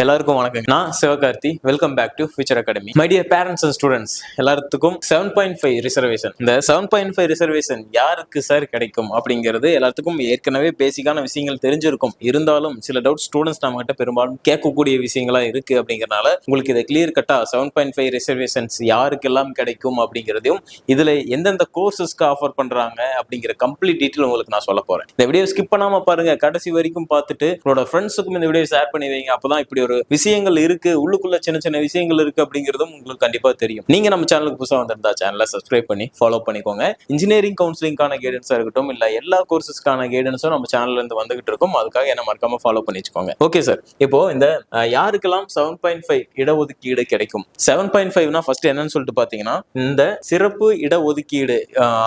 எல்லாருக்கும் வணக்கம். நான் Sivakarthi. Welcome back to future academy. My dear parents and students, எல்லாத்துக்கும் 7.5 ரிசர்வேஷன். இந்த 7.5 ரிசர்வேஷன் யாருக்கு சார் கிடைக்கும் அப்படிங்கிறது எல்லாத்துக்கும் ஏற்கனவே பேசிக்கான விஷயங்கள் தெரிஞ்சிருக்கும். இருந்தாலும் சில டவுட் ஸ்டூடெண்ட்ஸ் நம்ம கிட்ட பெரும்பாலும் கேட்கக்கூடிய விஷயங்களா இருக்கு. அப்படிங்கறனால உங்களுக்கு இதை கிளியர் கட்டா 7.5 ரிசர்வேஷன்ஸ் யாருக்கெல்லாம் கிடைக்கும் அப்படிங்கிறதையும் இதுல எந்தெந்த கோர்சஸ்க்கு ஆஃபர் பண்றாங்க அப்படிங்கிற கம்ப்ளீட் டீட்டெயில் உங்களுக்கு நான் சொல்ல போறேன். இந்த வீடியோ ஸ்கிப் பண்ணாம பாருங்க, கடைசி வரைக்கும் பார்த்துட்டு உங்களோட ஃப்ரெண்ட்ஸுக்கும் இந்த வீடியோ ஷேர் பண்ணி வைங்க. அப்பதான் இப்படி ஒரு விஷயங்கள் இருக்கு, உள்ளுக்குள்ள சின்ன சின்ன விஷயங்கள் இருக்கு அப்படிங்கிறதும் உங்களுக்கு கண்டிப்பா தெரியும். நீங்க நம்ம சேனலுக்கு புதுசா வந்திருந்தா சேனலை சப்ஸ்கிரைப் பண்ணி ஃபாலோ பண்ணிக்கோங்க. இன்ஜினியரிங் கவுன்சிலிங்கான கைடன்ஸா இருக்கட்டும், இல்ல எல்லா கோர்சஸ்க்கான கைடன்ஸும் நம்ம சேனல்ல இருந்து வந்துகிட்டு இருக்கும். அதுக்காக என்ன மறக்காம ஃபாலோ பண்ணி வச்சுக்கோங்க. ஓகே சார், இப்போ இந்த யாருக்கெல்லாம் 7.5 இடஒதுக்கீடு கிடைக்கும்? 7.5னா ஃபர்ஸ்ட் என்னன்னு சொல்லிட்டு பாத்தீங்கன்னா, இந்த சிறப்பு இடஒதுக்கீடு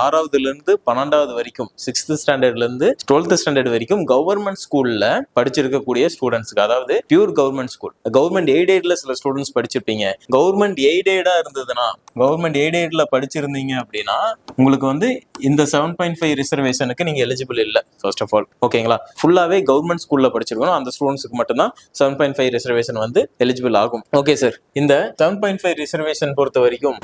6வதுல இருந்து 12வது வரைக்கும், 6th ஸ்டாண்டர்ட்ல இருந்து 12th ஸ்டாண்டர்ட் வரைக்கும் கவர்மெண்ட் ஸ்கூல்ல படிச்சிருக்கக்கூடிய ஸ்டூடெண்ட்ஸ்க்கு, அதாவது பியூர் கவர்மெண்ட் ஸ்கூல், கவர்மெண்ட் எய்டெட்ல சில ஸ்டூடெண்ட்ஸ் படிச்சிருப்பீங்க. கவர்மெண்ட் எய்டெடா இருந்ததுன்னா, கவர்மெண்ட் எய்டெட்ல படிச்சிருந்தீங்க அப்படின்னா உங்களுக்கு வந்து இந்த 7.5 ரிசர்வேஷனுக்கு நீங்க எலிஜிபிள் இல்ல. ஃபர்ஸ்ட் ஆஃப் ஆல் ஓகேங்களா, ஃபுல்லாவே கவர்மெண்ட் ஸ்கூல்ல படிச்சிருக்கணும். அந்த ஸ்டூடெண்ட்ஸ்க்கு மட்டும்தான் 7.5 ரிசர்வேஷன் வந்து எலிஜிபிள் ஆகும். ஓகே சார், இந்த 7.5 ரிசர்வேஷன் பொறுத்த வரைக்கும்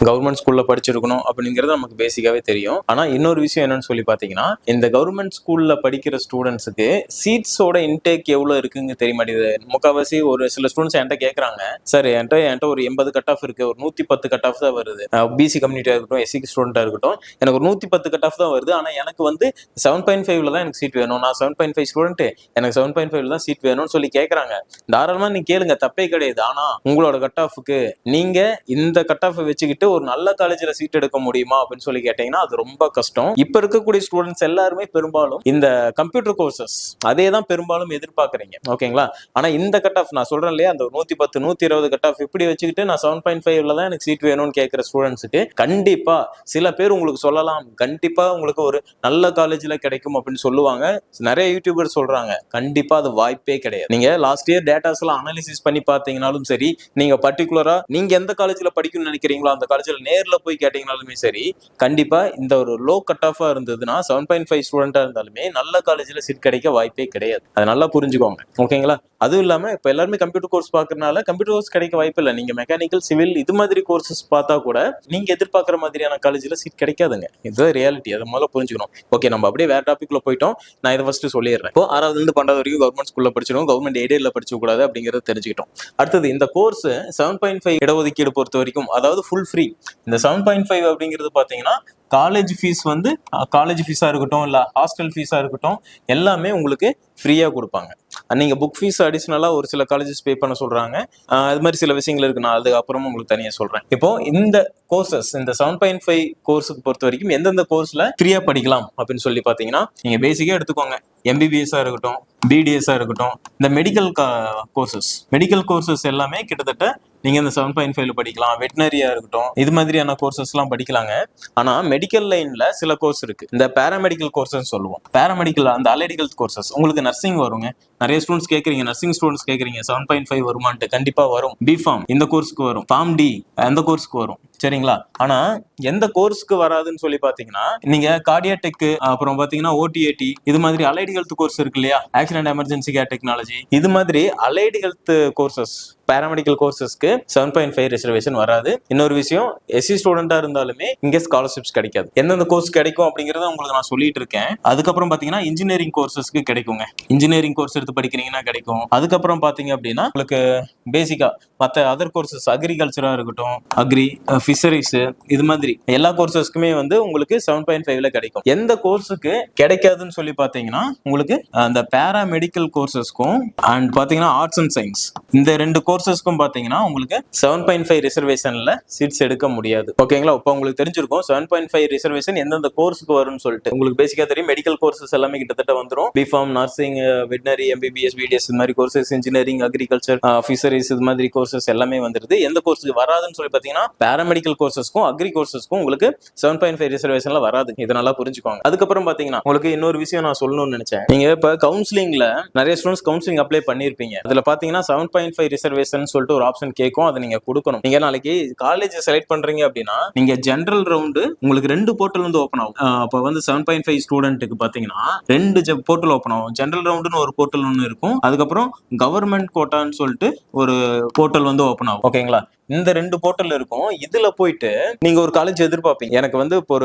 கவர்மெண்ட் ஸ்கூல்ல படிச்சிருக்கணும் அப்படிங்கிறது நமக்கு பேசிக்காவே தெரியும். ஆனா இன்னொரு விஷயம் என்னன்னு சொல்லி பாத்தீங்கன்னா, இந்த கவர்மெண்ட் ஸ்கூல்ல படிக்கிற ஸ்டூடெண்ட்ஸுக்கு சீட்ஸோட இன்டேக் எவ்வளவு இருக்குன்னு தெரிய மாட்டேங்குது. முக்கால்வாசி ஒரு சில ஸ்டூடெண்ட்ஸ் என்கிட்ட கேட்கறாங்க, சார் என்கிட்ட ஒரு 80 கட் ஆஃப் இருக்கு, ஒரு 110 கட் ஆஃப் தான் வருது. பிசி கம்யூனிட்டியா இருக்கட்டும், எஸ்சி ஸ்டூடெண்டா இருக்கட்டும், எனக்கு ஒரு 110 கட் ஆஃப் தான் வருது. ஆனா எனக்கு வந்து 7.5ல தான் எனக்கு சீட் வேணும். நான் 7.5 ஸ்டூடெண்ட், எனக்கு 7.5ல தான் சீட் வேணும்னு சொல்லி கேட்கறாங்க. தாராளமா நீங்க கேளுங்க, தப்பே கிடையாது. ஆனா உங்களோட கட் ஆஃபுக்கு நீங்க இந்த கட் ஆஃப் வச்சுக்கிட்டு ஒரு நல்ல காலேஜ்ல சீட் எடுக்க முடியுமா அப்படின்னு சொல்லி கேட்டீங்கன்னா அது ரொம்ப கஷ்டம். இப்ப இருக்கக்கூடிய ஸ்டூடெண்ட்ஸ் எல்லாருமே பெரும்பாலும் இந்த கம்ப்யூட்டர் கோர்சஸ் அதே தான் பெரும்பாலும் எதிர்பார்க்கறீங்க. ஓகேங்களா, ஆனா இந்த கட் ஆஃப் நான் சொல்றேன் இல்லையா, அந்த 110 120 கட் ஆஃப் இப்படி வச்சுக்கிட்டு நான் 7.5ல தான் எனக்கு சீட் வேணும்னு கேட்கிற ஸ்டூடெண்ட்ஸுக்கு கண்டிப்பா சில பேர் உங்களுக்கு சொல்லலாம், கண்டிப்பா உங்களுக்கு ஒரு நல்ல காலேஜ்ல கிடைக்கும் அப்படின்னு சொல்லுவாங்க. நிறைய யூடியூபர் சொல்றாங்க, கண்டிப்பா அது வாய்ப்பே கிடையாது. நீங்க லாஸ்ட் இயர் டேட்டாஸ் எல்லாம் அனாலிசிஸ் பண்ணி பாத்தீங்கன்னாலும் சரி, நீங்க பர்டிகுலரா நீங்க எந்த காலேஜ்ல படிக்கணும்னு நினைக்கிறீங்களோ அந்த காலேஜ்ல நேர்ல போய் கேட்டீங்கன்னாலுமே சரி, கண்டிப்பா இந்த ஒரு லோ கட் ஆஃபா இருந்ததுன்னா 7.5 ஸ்டூடெண்டா இருந்தாலுமே நல்ல காலேஜ்ல சீட் கிடைக்க வாய்ப்பே கிடையாது. அதை நல்லா புரிஞ்சுக்கோங்க. ஓகேங்களா, அதுவும் இல்லாம இப்ப எல்லாருமே கம்ப்யூட்டர் கோர்ஸ் பாக்குறதுனால கம்ப்யூட்டர் கோர்ஸ் கிடைக்க வாய்ப்பு இல்லை. நீங்க மெக்கானிக்கல், சிவில் இது மாதிரி கோர்சஸ் பார்த்தா கூட நீங்க எதிர்பார்க்குற மாதிரியான காலேஜ்ல சீட் கிடைக்காதுங்க. இதுதான் ரியாலிட்டி, அதை முதல்ல புரிஞ்சுக்கணும். ஓகே, நம்ம அப்படியே வேற டாபிக்ல போயிட்டோம். நான் இதை ஃபர்ஸ்ட் சொல்லிடுறேன். இப்போ 6வதுல இருந்து 12வது வரைக்கும் கவர்மெண்ட் ஸ்கூல்ல படிச்சிடும், கவர்மெண்ட் எய்டெட்ல படிச்சு கூடாது அப்படிங்கறத தெரிஞ்சுக்கிட்டோம். அடுத்தது இந்த கோர்ஸ் 7.5 இடஒதுக்கீடு பொறுத்த வரைக்கும், அதாவது ஃபுல் ஃப்ரீ. இந்த 7.5 அப்படிங்கிறது பாத்தீங்கன்னா காலேஜ் ஃபீஸ் வந்து காலேஜ் ஃபீஸா இருக்கட்டும், இல்ல ஹாஸ்டல் ஃபீஸா இருக்கட்டும், எல்லாமே உங்களுக்கு ஃப்ரீயா கொடுப்பாங்க. நீங்க புக் ஃபீஸ் அடிஷனலா ஒரு சில காலேஜஸ் பே பண்ண சொல்றாங்க. அது மாதிரி சில விஷயங்கள் இருக்கு, நான் அது அப்புறமா உங்களுக்கு தனியா சொல்றேன். இப்போ இந்த கோர்சஸ், இந்த 7.5 கோர்ஸுக்கு பொறுத்த வரைக்கும் எந்தெந்த கோர்ஸ்ல ஃப்ரீயா படிக்கலாம் அப்படின்னு சொல்லி பாத்தீங்கன்னா, நீங்க பேசிக்கா எடுத்துக்கோங்க. எம்பிபிஎஸ்ஸா இருக்கட்டும், பிடிஎஸ்ஸா இருக்கட்டும், இந்த மெடிக்கல் கோர்சஸ் எல்லாமே கிட்டத்தட்ட நீங்க இந்த 7.5ல படிக்கலாம். வெட்டினரியா இருக்கட்டும், இது மாதிரியான கோர்சஸ் எல்லாம் படிக்கலாங்க. ஆனா மெடிக்கல் லைன்ல சில கோர்ஸ் இருக்கு, இந்த பேராமெடிக்கல் கோர்சஸ் சொல்லுவோம். பேராமெடிக்கல் அந்த அலைடிக்கல் கோர்சஸ், உங்களுக்கு நர்சிங் வருங்க. நிறைய ஸ்டூடெண்ட்ஸ் கேட்கறீங்க, நர்சிங் ஸ்டூடெண்ட்ஸ் கேட்கறீங்க 7.5 வருமான்ட்டு. கண்டிப்பா வரும். பிஃபார்ம் இந்த கோர்ஸ்க்கு வரும், ஃபார்ம் டி அந்த கோர்ஸ்க்கு வரும். சரிங்களா, ஆனா எந்த கோர்ஸ்க்கு வராதுன்னு சொல்லி பாத்தீங்கன்னா, நீங்க கார்டியாடெக், அப்புறம் பாத்தீங்கன்னா ஓடிஏடி, இது மாதிரி அலைடு ஹெல்த் கோர்ஸ் இருக்கு இல்லையா, ஆக்சிடென்ட் எமர்ஜென்சி கேர் டெக்னாலஜி, இது மாதிரி அலைடு ஹெல்த் கோர்சஸ், பேராமெடிக்கல் கோர்சஸ்க்கு 7.5 ரிசர்வேஷன் வராது. இன்னொரு விஷயம், எஸ்சி ஸ்டூடெண்டா இருந்தாலுமே இங்க ஸ்காலர்ஷிப்ஸ் கிடைக்காது. எந்தெந்த கோர்ஸ் கிடைக்கும் அப்படிங்கறத உங்களுக்கு நான் சொல்லிட்டு இருக்கேன். அதுக்கப்புறம் பாத்தீங்கன்னா இன்ஜினியரிங் கோர்சஸ்க்கு கிடைக்குங்க. இன்ஜினியரிங் கோர்ஸ் எடுத்து படிக்கிறீங்கன்னா கிடைக்கும். அதுக்கப்புறம் பாத்தீங்க அப்படின்னா உங்களுக்கு பேசிக்கா மற்ற அதர் கோர்சஸ், அக்ரிகல்ச்சரா இருக்கட்டும், அக்ரி, ஃபிஷரிஸ், இது மாதிரி எல்லா கோர்சஸ்க்குமே வந்து உங்களுக்கு 7.5ல கிடைக்கும். எந்த கோர்ஸுக்கு கிடைக்காதுன்னு சொல்லி பாத்தீங்கன்னா, உங்களுக்கு அந்த பேராமெடிக்கல் கோர்சஸ்க்கும் அண்ட் பாத்தீங்கன்னா ஆர்ட்ஸ் அண்ட் சயின்ஸ், இந்த ரெண்டு கோர்சஸ்க்கும் பாத்தீங்கன்னா உங்களுக்கு 7.5 ரிசர்வேஷன்ல சீட்ஸ் எடுக்க முடியாது. ஓகேங்களா, இப்போ உங்களுக்கு தெரிஞ்சிருக்கும் 7.5 ரிசர்வேஷன் எந்தெந்த கோர்ஸுக்கு வரும்னு சொல்லிட்டு. உங்களுக்கு பேசிக்கா தெரியும், மெடிக்கல் கோர்சஸ் எல்லாமே கிட்டத்தட்ட வந்துடும். B Pharm, nursing, veterinary, MBBS, BDS இது மாதிரி கோர்சஸ், இன்ஜினியரிங், அக்ரிகல்ச்சர், ஃபிஷரிஸ் இது மாதிரி கோர்சஸ் எல்லாமே வந்துருது. எந்த கோர்ஸுக்கு வராதுன்னு சொல்லி பாத்தீங்கன்னா, பேராமெடிக்கல் கோர்சஸ்க்கும் அக்ரி கோர்சஸ்க்கும் உங்களுக்கு 7.5 ரிசர்வேஷன்ல வராது. இதை நல்லா புரிஞ்சுக்கோங்க. அதுக்கப்புறம் பாத்தீங்கன்னா உங்களுக்கு இன்னொரு விஷயம் நான் சொல்லணும்னு நினைச்சேன். நீங்க இப்ப கவுன்சிலிங்ல நிறைய ஸ்டூடெண்ட்ஸ் கவுன்சிலிங் அப்ளை பண்ணிருப்பீங்க. அதுல பாத்தீங்கன்னா 7.5 ரிசர்வேஷன் ரிசர்வேஷன் சொல்லிட்டு ஒரு ஆப்ஷன் கேட்கும், அதை நீங்க கொடுக்கணும். நீங்க நாளைக்கு காலேஜ் செலக்ட் பண்றீங்க அப்படின்னா நீங்க ஜென்ரல் ரவுண்டு உங்களுக்கு 2 போர்ட்டல் வந்து ஓப்பன் ஆகும். அப்ப வந்து 7.5 ஸ்டூடெண்ட்டுக்கு பாத்தீங்கன்னா 2 போர்ட்டல் ஓப்பன் ஆகும். ஜென்ரல் ரவுண்டுன்னு ஒரு போர்ட்டல் ஒன்று இருக்கும், அதுக்கப்புறம் கவர்மெண்ட் கோட்டான்னு சொல்லிட்டு ஒரு போர்ட்டல் வந்து ஓப்பன் ஆகும். ஓகேங்களா? இந்த 2 போர்ட்டல் இருக்கும். இதுல போயிட்டு நீங்க ஒரு காலேஜ் எதிர்பார்ப்பீங்க. எனக்கு வந்து இப்போ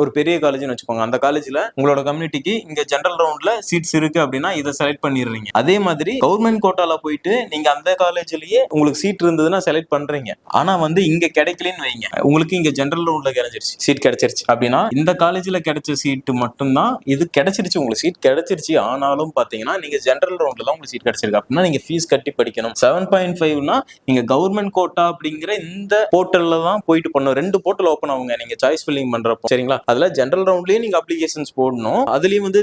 ஒரு பெரிய காலேஜ்னு வச்சுக்கோங்க, அந்த காலேஜ்ல உங்களோட கம்யூனிட்டிக்கு இங்க ஜெனரல் ரவுண்ட்ல சீட்ஸ் இருக்கு அப்படின்னா இதை செலக்ட் பண்ணிடுறீங்க. அதே மாதிரி கவர்மெண்ட் கோட்டால போயிட்டு நீங்க அந்த காலேஜ்லயே உங்களுக்கு சீட் இருந்ததுன்னா செலக்ட் பண்றீங்க. ஆனா வந்து இங்க கிடைக்கலன்னு வைங்க, உங்களுக்கு இங்க ஜெனரல் ரவுண்ட்ல கிடைச்சிருச்சு, சீட் கிடைச்சிருச்சு அப்படின்னா இந்த காலேஜ்ல கிடைச்ச சீட் மட்டும்தான் இது கிடைச்சிருச்சு, உங்களுக்கு சீட் கிடைச்சிருச்சு. ஆனாலும் பாத்தீங்கன்னா நீங்க ஜெனரல் ரவுண்ட்ல தான் உங்களுக்கு சீட் கிடைச்சிருக்கு அப்படின்னா நீங்க ஃபீஸ் கட்டி படிக்கணும். 7.5னா நீங்க கவர்மெண்ட் கோட்டா அப்படிங்கிற இந்த போர்ட்டல்ல தான் போயிட்டு பண்ணணும். 2 போர்ட்டல் ஓப்பன் ஆகுங்க நீங்க சாய்ஸ் ஃபில்லிங் பண்றப்போ. சரிங்களா? அதுல ஜெனரல் ரவுண்ட்லயே நீங்க அப்ளிகேஷன்ஸ் போடணும், அதுலயும் வந்து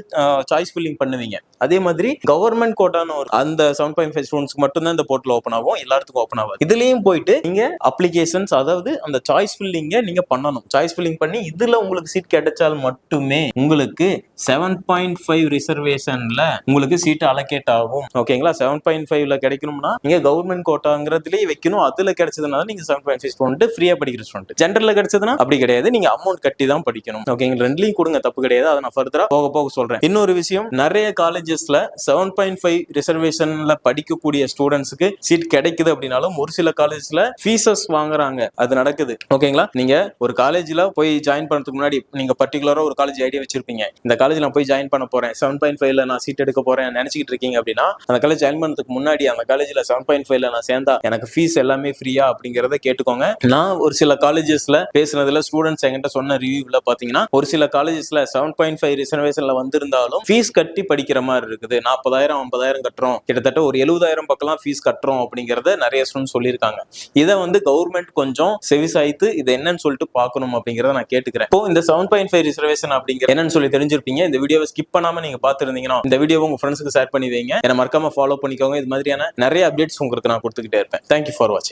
சாய்ஸ் ஃபில்லிங் பண்ணுவீங்க. அதே மாதிரி கவர்மெண்ட் கோட்டான்னு அந்த 7.5 ஸ்டூடெண்ட்ஸ்க்கு மட்டும் தான் இந்த போர்ட்டல் ஓப்பன் ஆகும், எல்லாத்துக்கும் ஓப்பன் ஆகாது. இதுலயும் போயிட்டு நீங்க அப்ளிகேஷன்ஸ், அதாவது அந்த சாய்ஸ் ஃபில்லிங்க நீங்க பண்ணணும். சாய்ஸ் ஃபில்லிங் பண்ணி இதுல உங்களுக்கு சீட் கிடைச்சால் மட்டுமே உங்களுக்கு 7.5 ரிசர்வேஷன்ல உங்களுக்கு சீட் அலோகேட் ஆகும். ஓகேங்களா? 7.5ல கிடைக்கணும்னா நீங்க கவர்மெண்ட் கோட்டாங்கிறதுலயே வைக்கணும். அதுல கிடைச்சதுனால நீங்க 7.5 ஸ்டூடெண்ட் ஃப்ரீயா படிக்கிற ஸ்டூடெண்ட். ஜெனரல்ல கிடைச்சதுன்னா அப்படி கிடையாது, நீங்க அமௌண்ட் கட்டி தான் படிக்கணும். ஓகேங்களா? ரெண்டுலயும் கொடுங்க, தப்பு கிடையாது. அதை நான் ஃபர்தரா போக போக சொல்றேன். இன்னொரு விஷயம், நிறைய காலேஜஸ்ல 7.5 ரிசர்வேஷன்ல படிக்கக்கூடிய ஸ்டூடெண்ட்ஸ்க்கு சீட் கிடைக்குது அப்படின்னாலும் ஒரு சில காலேஜ்ல ஃபீஸஸ் வாங்குறாங்க, அது நடக்குது. ஓகேங்களா? நீங்க ஒரு காலேஜ்ல போய் ஜாயின் பண்றதுக்கு முன்னாடி நீங்க பர்டிகுலரா ஒரு காலேஜ் ஐடியா வச்சிருப்பீங்க, இந்த காலேஜ் நான் போய் ஜாயின் பண்ண போறேன், 7.5ல நான் சீட் எடுக்க போறேன் நினைச்சிட்டு இருக்கீங்க அப்படின்னா அந்த காலேஜ் ஜாயின் பண்ணதுக்கு முன்னாடி அந்த காலேஜ்ல 7.5ல நான் சேர்ந்தா எனக்கு ஃபீஸ் எல்லாமே ஃப்ரீயா அப்படிங்கறத கேட்டுக்கோங்க. நான் ஒரு சில காலேஜஸ்ல பேசுனதுல ஸ்டூடெண்ட்ஸ் என்கிட்ட சொன்ன ரிவ்யூல பாத்தீங்கன்னா ஒரு சில காலேஜஸ்ல 7.5 ரிசர்வேஷன்ல வந்திருந்தாலும் ஃபீஸ் கட்டி படிக்கிற மாதிரி இருக்குது. 40,000 50,000 கட்டுறோம், கிட்டத்தட்ட ஒரு 70,000 பக்கம் ஃபீஸ் கட்டுறோம் அப்படிங்கறத நிறைய ஸ்டூடெண்ட்ஸ் சொல்லியிருக்காங்க. இதை வந்து கவர்மெண்ட் கொஞ்சம் செவிசாய்த்து இது என்னன்னு சொல்லிட்டு பார்க்கணும் அப்படிங்கறத நான் கேட்டுக்கிறேன். இப்போ இந்த 7.5 ரிசர்வேஷன் அப்படிங்கிற என்னன்னு சொல்லி தெரிஞ்சிருப்பீங்க. இந்த வீடியோவை ஸ்கிப் பண்ணாம நீங்க பாத்துருந்தீங்கன்னா இந்த வீடியோவை உங்க ஃப்ரெண்ட்ஸ்க்கு ஷேர் பண்ணி வைங்க. என்ன மறக்காம ஃபாலோ பண்ணிக்கோங்க. இது மாதிரியான நிறைய அப்டேட்ஸ் உங்களுக்கு நான் கொடுத்துக்கிட்டே இருப்பேன். தேங்க்யூ ஃபார் வாட்சிங்.